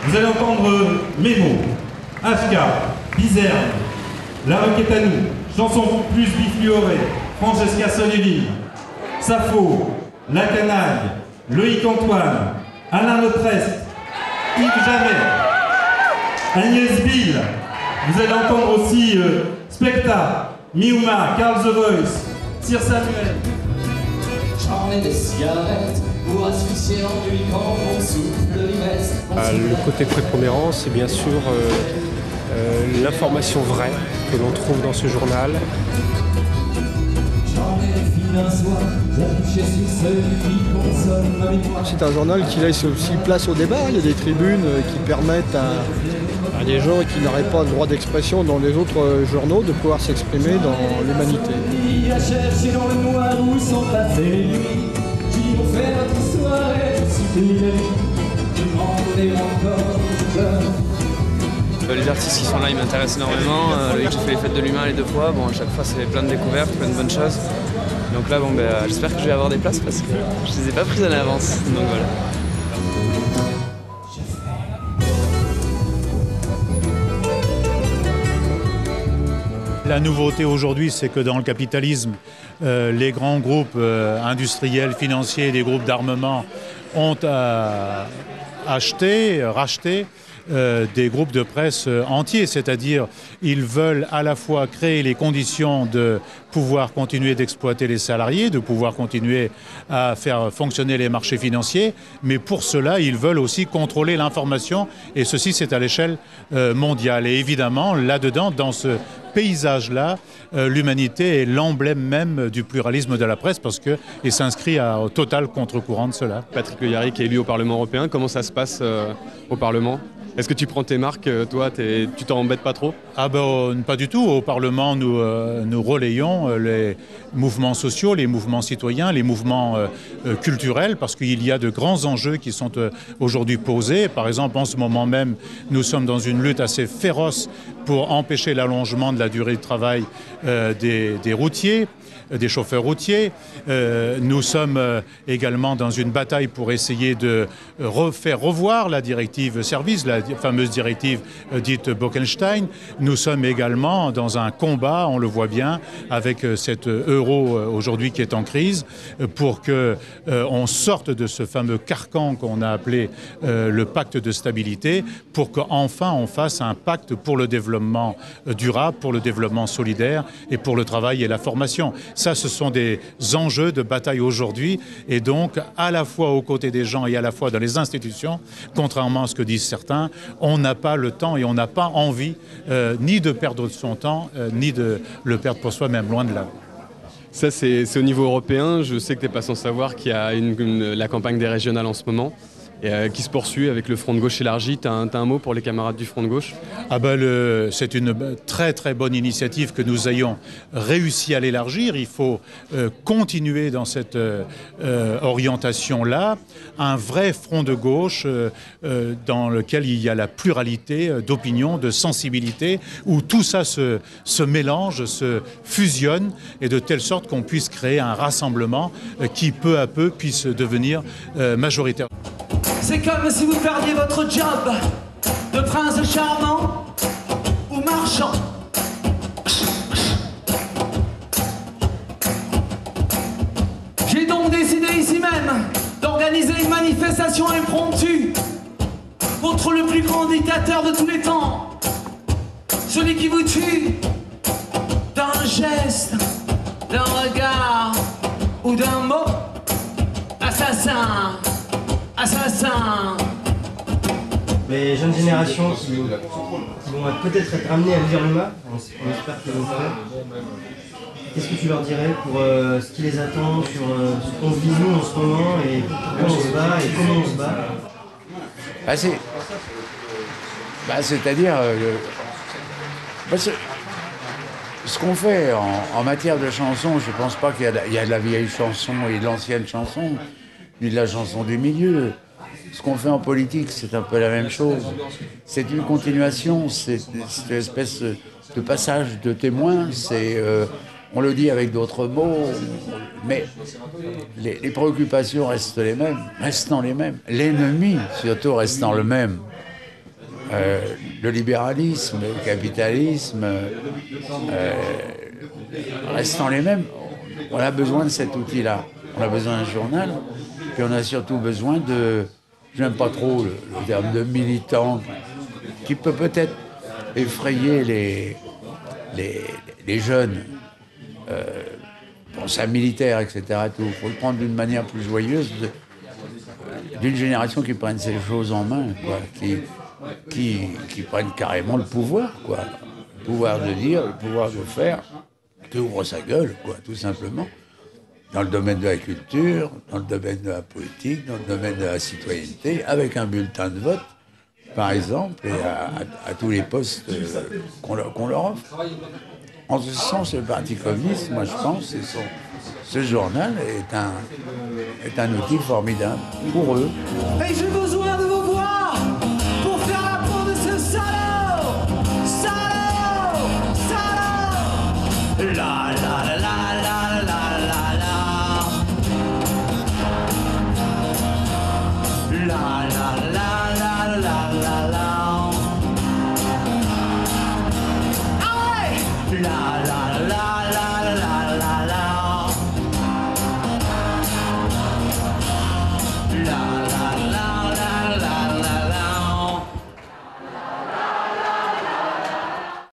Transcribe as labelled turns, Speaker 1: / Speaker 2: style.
Speaker 1: Vous allez entendre Mémo, HK, Bizerne, La Requête à nous, Chanson plus bifluorée, Francesca Soléville, Sappho, La Canaille, Loïc Antoine, Alain Leprest, Yves Jamais, Agnès Bill. Vous allez entendre aussi Specta, Miuma, Carl The Voice, Sir Samuel.
Speaker 2: J'en ai des cigarettes pour asphyxier l'ennui quand mon souffle y reste.
Speaker 3: Le côté prépondérant, c'est bien sûr l'information vraie que l'on trouve dans ce journal.
Speaker 4: C'est un journal qui laisse aussi place au débat. Il y a des tribunes qui permettent à des gens qui n'auraient pas le droit d'expression dans les autres journaux de pouvoir s'exprimer dans l'humanité.
Speaker 5: Les artistes qui sont là, ils m'intéressent énormément. J'ai fait les fêtes de l'humain les 2 fois. Bon, à chaque fois, c'est plein de découvertes, plein de bonnes choses. Donc là, bon, j'espère que je vais avoir des places parce que je les ai pas prises à l'avance. Donc voilà.
Speaker 6: La nouveauté aujourd'hui, c'est que dans le capitalisme, les grands groupes industriels, financiers, les groupes d'armement ont racheté des groupes de presse entiers, c'est-à-dire ils veulent à la fois créer les conditions de pouvoir continuer d'exploiter les salariés, de pouvoir continuer à faire fonctionner les marchés financiers, mais pour cela, ils veulent aussi contrôler l'information, et ceci, c'est à l'échelle mondiale. Et évidemment, là-dedans, dans ce paysage-là, l'humanité est l'emblème même du pluralisme de la presse parce qu'il s'inscrit au total contre-courant de cela.
Speaker 3: Patrick Le Yarrick est élu au Parlement européen. Comment ça se passe au Parlement ? Est-ce que tu prends tes marques, toi, tu t'en embêtes pas trop ?
Speaker 6: Pas du tout. Au Parlement, nous relayons les mouvements sociaux, les mouvements citoyens, les mouvements culturels, parce qu'il y a de grands enjeux qui sont aujourd'hui posés. Par exemple, en ce moment même, nous sommes dans une lutte assez féroce pour empêcher l'allongement de la durée de travail des routiers, des chauffeurs routiers. Nous sommes également dans une bataille pour essayer de faire revoir la directive service, la fameuse directive dite Bolkestein. Nous sommes également dans un combat, on le voit bien, avec cet euro aujourd'hui qui est en crise, pour qu'on sorte de ce fameux carcan qu'on a appelé le pacte de stabilité, pour qu'enfin on fasse un pacte pour le développement durable, pour le développement solidaire et pour le travail et la formation. Ça, ce sont des enjeux de bataille aujourd'hui, et donc à la fois aux côtés des gens et à la fois dans les institutions, contrairement à ce que disent certains, on n'a pas le temps et on n'a pas envie ni de perdre son temps, ni de le perdre pour soi-même, loin de là.
Speaker 3: Ça, c'est au niveau européen. Je sais que tu n'es pas sans savoir qu'il y a la campagne des régionales en ce moment. Qui se poursuit avec le Front de gauche élargi. T'as un mot pour les camarades du Front de gauche ?
Speaker 6: C'est une très très bonne initiative que nous ayons réussi à l'élargir. Il faut continuer dans cette orientation-là. Un vrai Front de gauche dans lequel il y a la pluralité d'opinions, de sensibilités, où tout ça se mélange, se fusionne, et de telle sorte qu'on puisse créer un rassemblement qui peu à peu puisse devenir majoritaire.
Speaker 2: C'est comme si vous perdiez votre job de prince charmant ou marchand. J'ai donc décidé ici même d'organiser une manifestation impromptue contre le plus grand dictateur de tous les temps, celui qui vous tue d'un geste, d'un regard ou d'un mot. Assassin. Assassin.
Speaker 7: Les jeunes générations qui vont peut-être être amenées à lire l'UMA, on espère qu'ils vont le faire. Qu'est-ce que tu leur dirais pour ce qui les attend, sur ce qu'on vit nous en ce moment, et pourquoi on se bat et comment on se bat?
Speaker 8: C'est-à-dire ce qu'on fait en matière de chansons, je ne pense pas qu'il y a de la vieille chanson et de l'ancienne chanson, ni de la chanson du milieu. Ce qu'on fait en politique, c'est un peu la même chose. C'est une continuation, c'est une espèce de passage de témoin. On le dit avec d'autres mots, mais les préoccupations restent les mêmes, restant les mêmes. L'ennemi, surtout, restant le même. le libéralisme, le capitalisme, restant les mêmes, on a besoin de cet outil-là. On a besoin d'un journal, puis on a surtout besoin de, j'aime pas trop le terme de militant, qui peut peut-être effrayer les jeunes, pour ça militaire, etc. Il faut le prendre d'une manière plus joyeuse, d'une génération qui prenne ces choses en main, quoi, qui prennent carrément le pouvoir, quoi. Le pouvoir de dire, le pouvoir de faire, qui ouvre sa gueule, quoi, tout simplement. Dans le domaine de la culture, dans le domaine de la politique, dans le domaine de la citoyenneté, avec un bulletin de vote, par exemple, et à tous les postes qu'on leur offre. En ce sens, le Parti communiste, moi je pense, ce journal est un outil formidable pour eux.
Speaker 2: Et j'ai besoin de